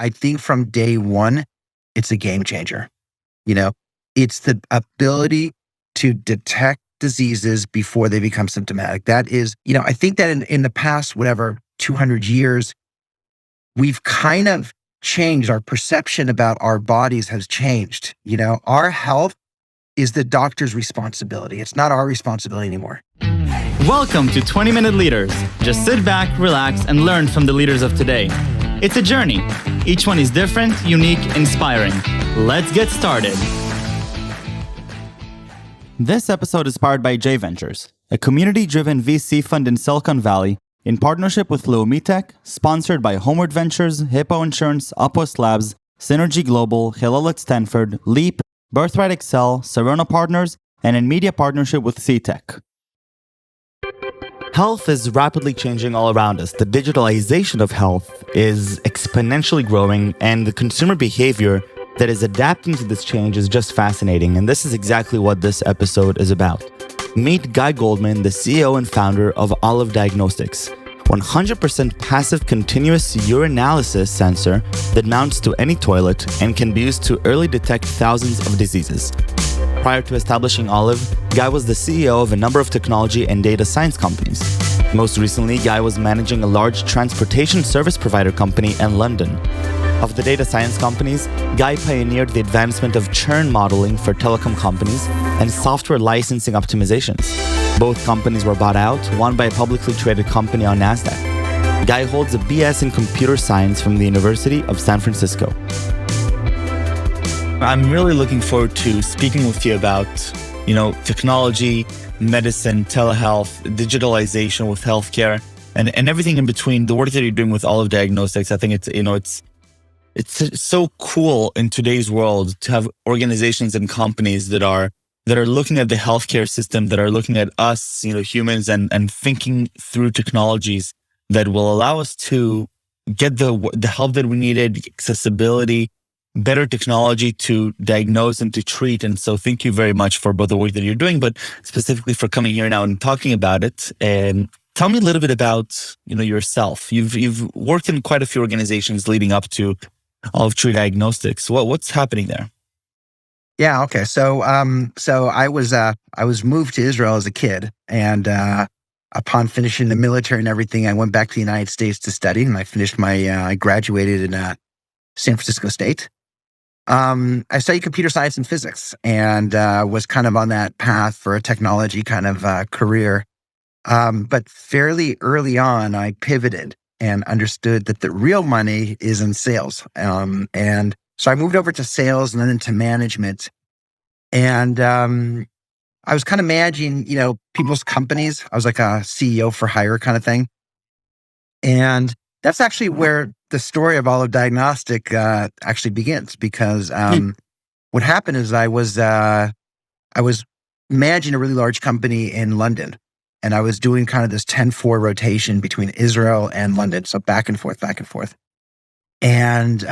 I think from day one, it's a game changer. You know, it's the ability to detect diseases before they become symptomatic. That is, I think that in the past, 200 years, we've kind of changed. Our perception about our bodies has changed. Our health is the doctor's responsibility. It's not our responsibility anymore. Welcome to 20-Minute Leaders. Just sit back, relax, and learn from the leaders of today. It's a journey. Each one is different, unique, inspiring. Let's get started. This episode is powered by J Ventures, a community-driven VC fund in Silicon Valley in partnership with Leumitech, sponsored by Homeward Ventures, Hippo Insurance, Upwest Labs, Synergy Global, Hillel at Stanford, Leap, Birthright Excel, Serona Partners, and in media partnership with CTech. Health is rapidly changing all around us. The digitalization of health is exponentially growing, and the consumer behavior that is adapting to this change is just fascinating. And this is exactly what this episode is about. Meet Guy Goldman, the CEO and founder of Diagnostics, 100% passive continuous urinalysis sensor that mounts to any toilet and can be used to early detect thousands of diseases. Prior to establishing Olive, Guy was the CEO of a number of technology and data science companies. Most recently, Guy was managing a large transportation service provider company in London. Of the data science companies, Guy pioneered the advancement of churn modeling for telecom companies and software licensing optimizations. Both companies were bought out, one by a publicly traded company on NASDAQ. Guy holds a BS in computer science from the University of San Francisco. I'm really looking forward to speaking with you about, technology, medicine, telehealth, digitalization with healthcare, and everything in between. The work that you're doing with Olive Diagnostics, I think it's so cool in today's world to have organizations and companies that are looking at the healthcare system, that are looking at us, humans, and thinking through technologies that will allow us to get the help that we needed, accessibility, better technology to diagnose and to treat. And so thank you very much for both the work that you're doing, but specifically for coming here now and talking about it. And tell me a little bit about, yourself. You've worked in quite a few organizations leading up to Olive Diagnostics. What's happening there? Yeah. Okay. So I was moved to Israel as a kid, and upon finishing the military and everything, I went back to the United States to study, and I graduated in San Francisco State. I studied computer science and physics, and was kind of on that path for a technology kind of career. But fairly early on, I pivoted and understood that the real money is in sales. And so I moved over to sales and then into management. And I was kind of managing, people's companies. I was like a CEO for hire kind of thing. And that's actually where the story of Olive Diagnostic actually begins, because what happened is I was managing a really large company in London, and I was doing kind of this 10-4 rotation between Israel and London, so back and forth. And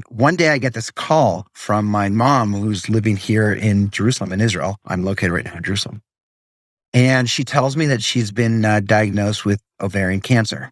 one day I get this call from my mom, who's living here in Jerusalem, in Israel. I'm located right now in Jerusalem. And she tells me that she's been diagnosed with ovarian cancer.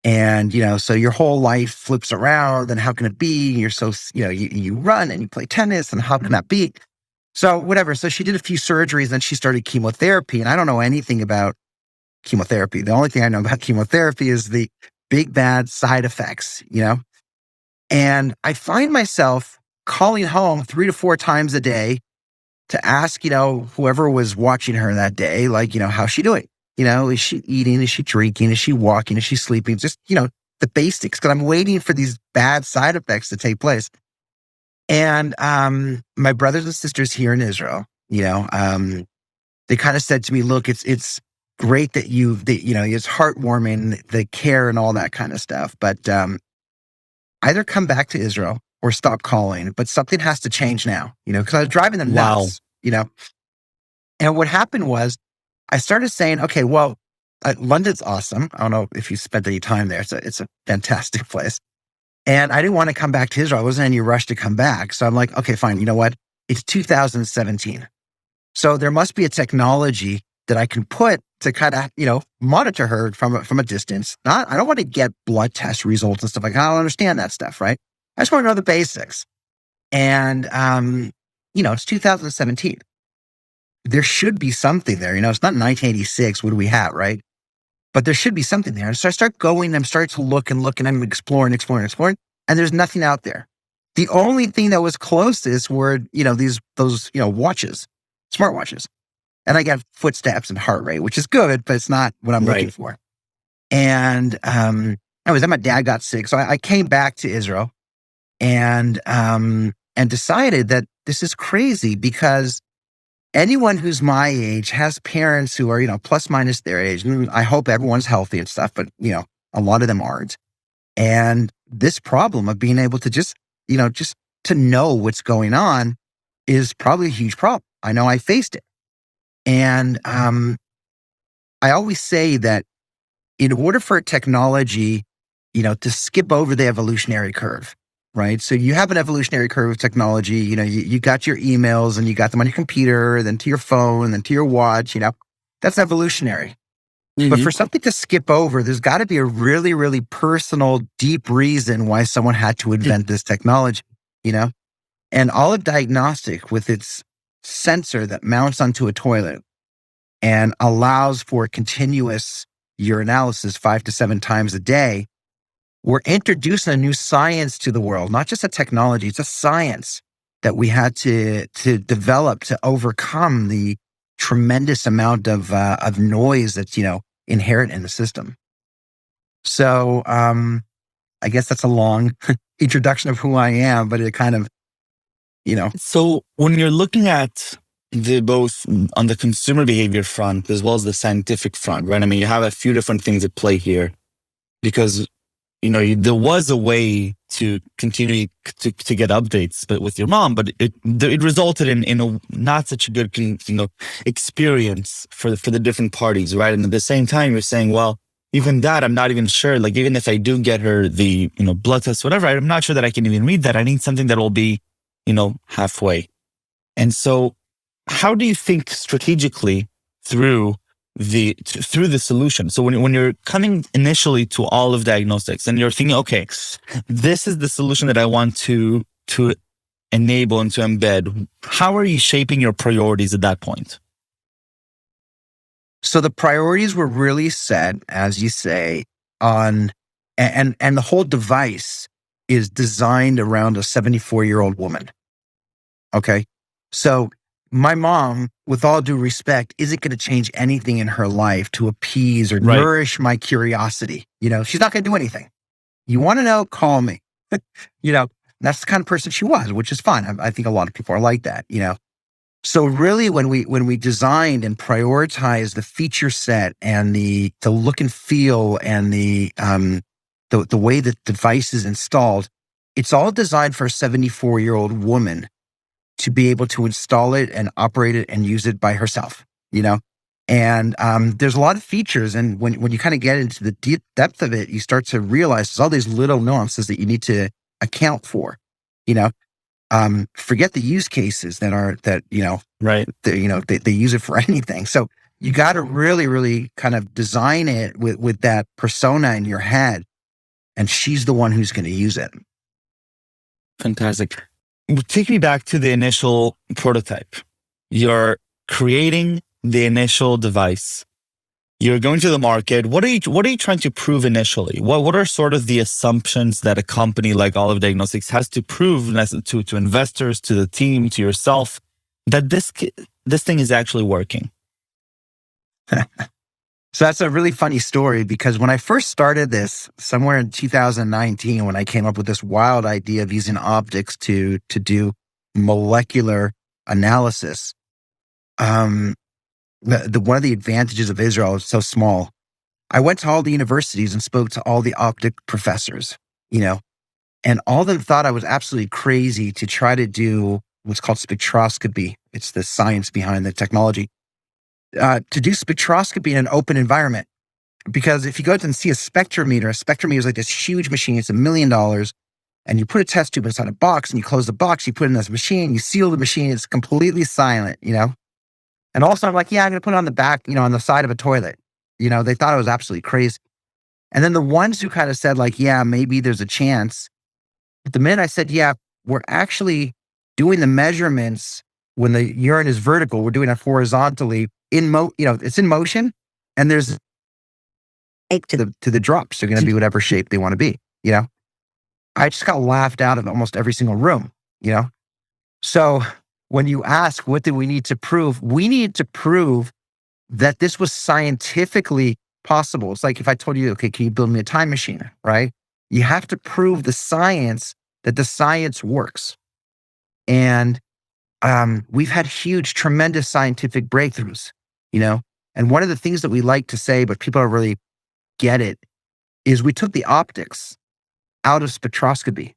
And, so your whole life flips around, and how can it be? You're so, you run and you play tennis, and how can that be? So whatever. So she did a few surgeries, and she started chemotherapy. And I don't know anything about chemotherapy. The only thing I know about chemotherapy is the big bad side effects, And I find myself calling home 3 to 4 times a day to ask, whoever was watching her that day, like, how's she doing? Is she eating? Is she drinking? Is she walking? Is she sleeping? Just, the basics, because I'm waiting for these bad side effects to take place. And my brothers and sisters here in Israel, they kind of said to me, look, it's great that it's heartwarming, the care and all that kind of stuff. But either come back to Israel or stop calling. But something has to change now, because I was driving them nuts, And what happened was, I started saying, okay, well, London's awesome. I don't know if you spent any time there. It's a fantastic place. And I didn't want to come back to Israel. I wasn't in any rush to come back. So I'm like, okay, fine. You know what? It's 2017. So there must be a technology that I can put to kind of, monitor her from a distance. I don't want to get blood test results and stuff like that. I don't understand that stuff, right? I just want to know the basics. And, it's 2017. There should be something there. It's not 1986. What do we have, right? But there should be something there. And so I start going, I'm starting to look, and I'm exploring. And there's nothing out there. The only thing that was closest were, those watches, smartwatches. And I got footsteps and heart rate, which is good, but it's not what I'm looking for. And anyways, then my dad got sick. So I came back to Israel and decided that this is crazy because anyone who's my age has parents who are, plus minus their age. I hope everyone's healthy and stuff, but, a lot of them aren't. And this problem of being able to just to know what's going on is probably a huge problem. I know I faced it. And I always say that in order for technology, to skip over the evolutionary curve, right? So you have an evolutionary curve of technology, you got your emails and you got them on your computer, then to your phone, then to your watch, that's evolutionary. Mm-hmm. But for something to skip over, there's got to be a really, really personal, deep reason why someone had to invent this technology, And all of diagnostic with its sensor that mounts onto a toilet and allows for continuous urinalysis 5 to 7 times a day, we're introducing a new science to the world, not just a technology, it's a science that we had to develop to overcome the tremendous amount of noise that's, inherent in the system. So I guess that's a long introduction of who I am, but it kind of, So when you're looking at both on the consumer behavior front as well as the scientific front, right? I mean, you have a few different things at play here because, there was a way to continue to get updates but with your mom, but it resulted in a not such a good, experience for the different parties, right? And at the same time, you're saying, well, even that, I'm not even sure. Like, even if I do get her the, blood test, whatever, I'm not sure that I can even read that. I need something that will be, halfway. And so how do you think strategically through the solution? So when you're coming initially to all of diagnostics and you're thinking, okay, this is the solution that I want to enable and to embed, how are you shaping your priorities at that point? So the priorities were really set, as you say, on, and the whole device is designed around a 74-year-old woman. Okay. So my mom, with all due respect, isn't going to change anything in her life to appease or nourish my curiosity. She's not going to do anything. You want to know, call me. That's the kind of person she was, which is fine. I think a lot of people are like that, So really when we designed and prioritized the feature set and the look and feel and the way the device is installed, it's all designed for a 74-year-old woman to be able to install it and operate it and use it by herself, And there's a lot of features. And when you kind of get into the deep depth of it, you start to realize there's all these little nuances that you need to account for, forget the use cases they use it for anything. So you got to really, really kind of design it with that persona in your head. And she's the one who's going to use it. Fantastic. Take me back to the initial prototype. You're creating the initial device. You're going to the market. What are you trying to prove initially? What are sort of the assumptions that a company like Olive Diagnostics has to prove to investors, to the team, to yourself, that this thing is actually working? So that's a really funny story because when I first started this, somewhere in 2019, when I came up with this wild idea of using optics to do molecular analysis, one of the advantages of Israel is so small. I went to all the universities and spoke to all the optic professors, and all of them thought I was absolutely crazy to try to do what's called spectroscopy. It's the science behind the technology. To do spectroscopy in an open environment. Because if you go out and see a spectrometer is like this huge machine, it's $1 million, and you put a test tube inside a box and you close the box, you put it in this machine, you seal the machine, it's completely silent, And also I'm like, yeah, I'm going to put it on the back, on the side of a toilet. They thought I was absolutely crazy. And then the ones who kind of said like, yeah, maybe there's a chance, But the minute I said, yeah, we're actually doing the measurements when the urine is vertical, we're doing it horizontally it's in motion, and there's to the drops. They're going to be whatever shape they want to be. I just got laughed out of almost every single room. So when you ask, what do we need to prove? We need to prove that this was scientifically possible. It's like if I told you, okay, can you build me a time machine, right? You have to prove the science, that the science works. And we've had huge, tremendous scientific breakthroughs, and one of the things that we like to say, but people don't really get it, is we took the optics out of spectroscopy.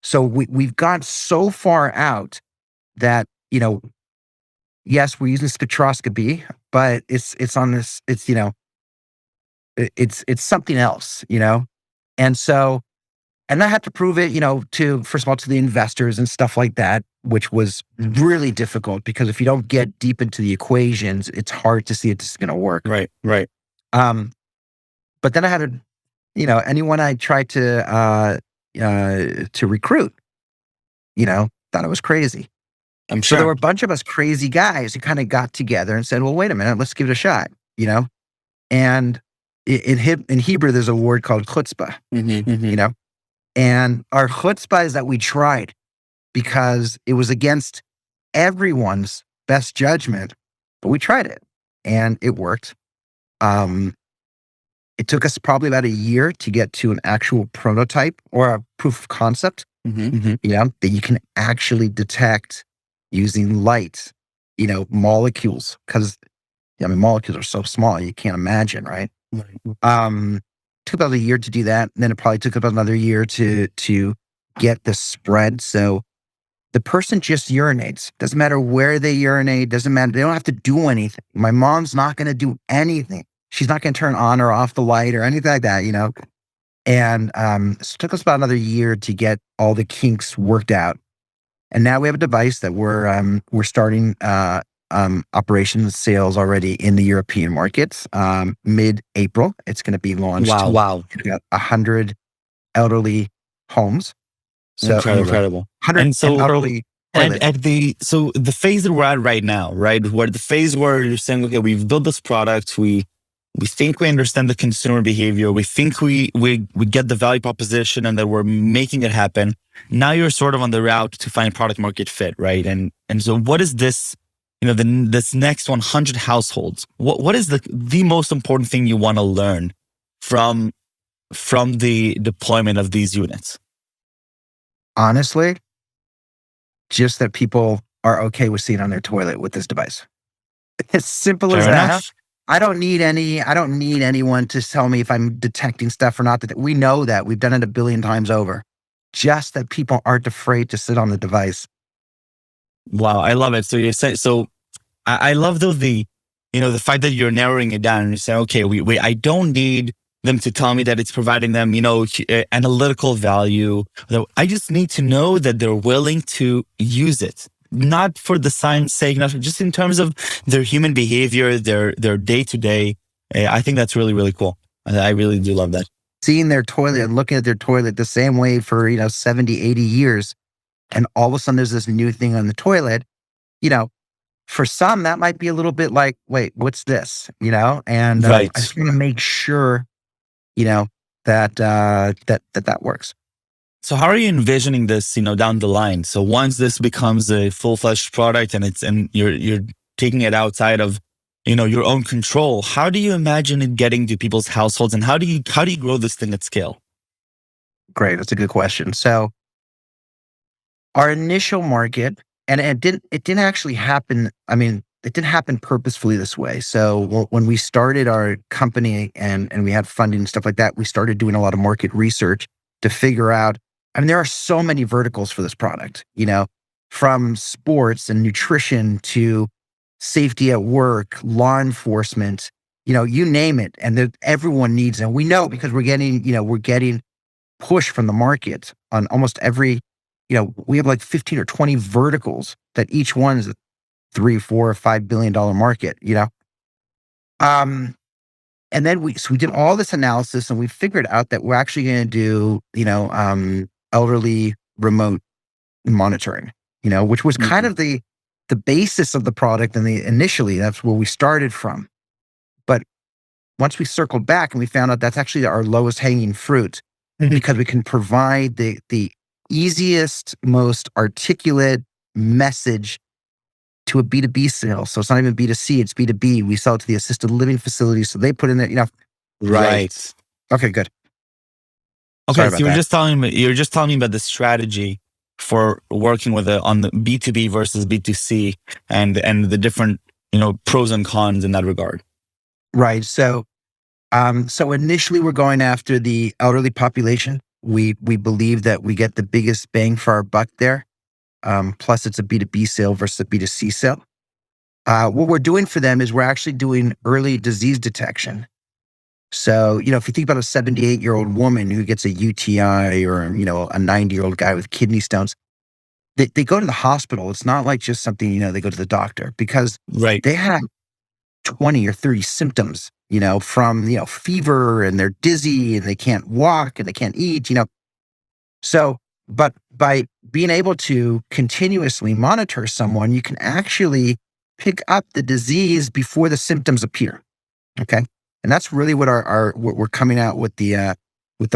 So we've gone so far out that, yes, we're using spectroscopy, but it's on this, it's something else, And so, and I had to prove it, to, first of all, to the investors and stuff like that, which was really difficult because if you don't get deep into the equations, it's hard to see if this is going to work. Right. But then I had to, anyone I tried to recruit, thought it was crazy. I'm So sure. there were a bunch of us crazy guys who kind of got together and said, well, wait a minute, let's give it a shot, And in Hebrew, there's a word called chutzpah, And our chutzpah is that we tried because it was against everyone's best judgment, but we tried it and it worked. It took us probably about a year to get to an actual prototype or a proof of concept, that you can actually detect using light, molecules, because molecules are so small, you can't imagine, right? Took about a year to do that. And then it probably took about another year to get the spread. So the person just urinates. Doesn't matter where they urinate. Doesn't matter. They don't have to do anything. My mom's not going to do anything. She's not going to turn on or off the light or anything like that, And so it took us about another year to get all the kinks worked out. And now we have a device that we're starting operations sales already in the European markets. Mid-April, it's going to be launched. Wow. We've got 100 elderly homes. So Incredible. 100 elderly. And at the phase that we're at right now, right? Where the phase where you're saying, okay, we've built this product, we think we understand the consumer behavior, we think we get the value proposition and that we're making it happen. Now you're sort of on the route to find product market fit, right? And so what is this, this next 100 households? What is the most important thing you want to learn from the deployment of these units? Honestly, just that people are okay with sitting on their toilet with this device. As simple as that. I don't need anyone to tell me if I'm detecting stuff or not. We know that. We've done it 1 billion times over. Just that people aren't afraid to sit on the device. Wow, I love it. So you say, I love the fact that you're narrowing it down and you say, okay, I don't need them to tell me that it's providing them, analytical value. I just need to know that they're willing to use it. Not for the science sake, not just in terms of their human behavior, their day-to-day. I think that's really, really cool. I really do love that. Seeing their toilet and looking at their toilet the same way for, 70, 80 years. And all of a sudden there's this new thing on the toilet, for some that might be a little bit like, wait, what's this? And right. I just want to make sure, that works. So how are you envisioning this, down the line? So once this becomes a full-fledged product and you're taking it outside of, your own control, how do you imagine it getting to people's households and how do you grow this thing at scale? Great. That's a good question. So our initial market, and it didn't actually happen. It didn't happen purposefully this way. So when we started our company and we had funding and stuff like that, we started doing a lot of market research to figure out, there are so many verticals for this product, from sports and nutrition to safety at work, law enforcement, you name it. And everyone needs it. And we know because we're getting push from the market on almost every, we have like 15 or 20 verticals that each one is a $3, $4, or $5 billion market, And then we did all this analysis and we figured out that we're actually going to do, elderly remote monitoring, which was kind of the basis of the product. And initially, that's where we started from. But once we circled back and we found out that's actually our lowest hanging fruit, because we can provide the easiest, most articulate message to a B2B sale. So it's not even B2C, it's B2B. We sell it to the assisted living facilities. So they put in there, Right. Okay, good. Okay, so you're just telling me about the strategy for working with on the B2B versus B2C and the different, pros and cons in that regard. Right. So initially we're going after the elderly population. We believe that we get the biggest bang for our buck there. Plus it's a B2B sale versus a B2C sale. What we're doing for them is we're actually doing early disease detection. So, if you think about a 78-year-old woman who gets a UTI or, a 90-year-old guy with kidney stones, they go to the hospital. It's not like just something, they go to the doctor because they have 20 or 30 symptoms, from, fever, and they're dizzy and they can't walk and they can't eat, So, but by being able to continuously monitor someone, you can actually pick up the disease before the symptoms appear. Okay. And that's really what what we're coming out with the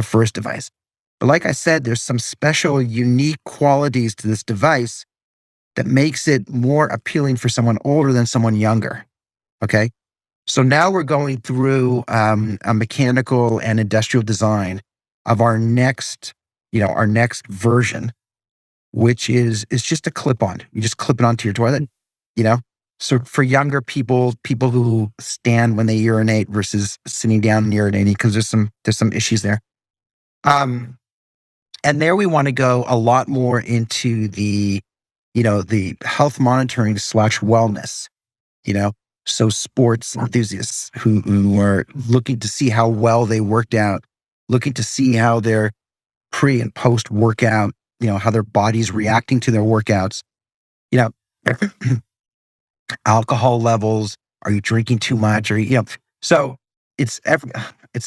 first device. But like I said, there's some special, unique qualities to this device that makes it more appealing for someone older than someone younger. Okay. So now we're going through a mechanical and industrial design of our next version, which is just a clip-on. You just clip it onto your toilet, So for younger people who stand when they urinate versus sitting down and urinating, because there's some issues there. And there we want to go a lot more into the health monitoring / wellness, So sports enthusiasts who are looking to see how well they worked out, looking to see how their pre and post workout, how their body's reacting to their workouts, alcohol levels. Are you drinking too much? So it's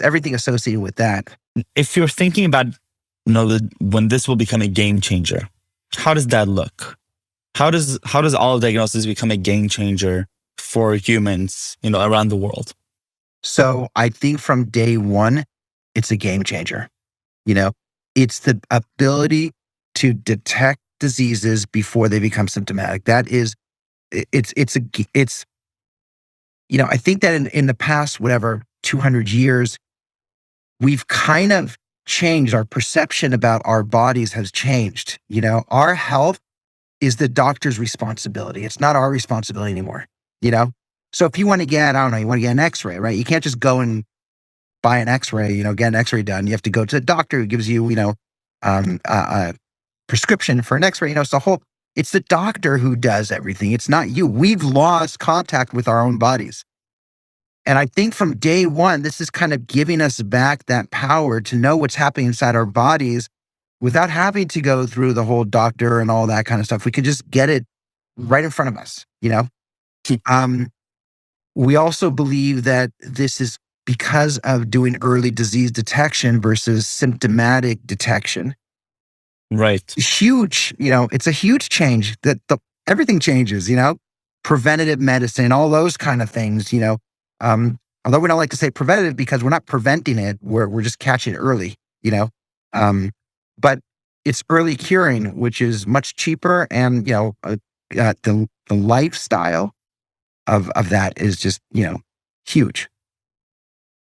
everything associated with that. If you're thinking about, when this will become a game changer, how does that look? How does all of diagnosis become a game changer for humans, around the world? So I think from day one, it's a game changer. It's the ability to detect diseases before they become symptomatic. That is, I think that in the past, 200 years, we've kind of changed. Our perception about our bodies has changed. Our health is the doctor's responsibility. It's not our responsibility anymore, So if you want to get, you want to get an x-ray, right? You can't just go and buy an x-ray, get an x-ray done. You have to go to the doctor who gives you, a prescription for an x-ray. It's the doctor who does everything. It's not you. We've lost contact with our own bodies. And I think from day one, this is kind of giving us back that power to know what's happening inside our bodies without having to go through the whole doctor and all that kind of stuff. We can just get it right in front of us, We also believe that this is because of doing early disease detection versus symptomatic detection. Right. Huge, it's a huge change that everything changes, preventative medicine, all those kind of things, although we don't like to say preventative because we're not preventing it, we're just catching it early, but it's early curing, which is much cheaper. And, the lifestyle of that is just, huge.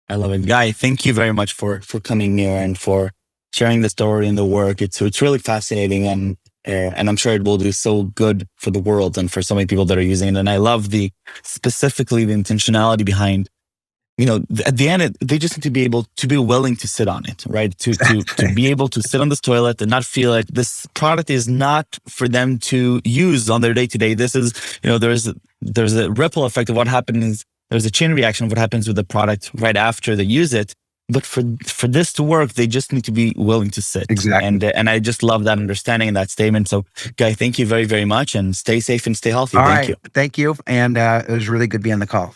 I love it. Guy, thank you very much for coming here and for sharing the story and the work. It's really fascinating, and I'm sure it will do so good for the world and for so many people that are using it. And I love specifically the intentionality behind, at the end, they just need to be able to be willing to sit on it, right? To be able to sit on this toilet and not feel like this product is not for them to use on their day-to-day. This is, there's a ripple effect of what happens. There's a chain reaction of what happens with the product right after they use it. But for this to work, they just need to be willing to sit. Exactly. And I just love that understanding and that statement. So, Guy, thank you very, very much, and stay safe and stay healthy. All thank right. you. Thank you. And it was really good being on the call.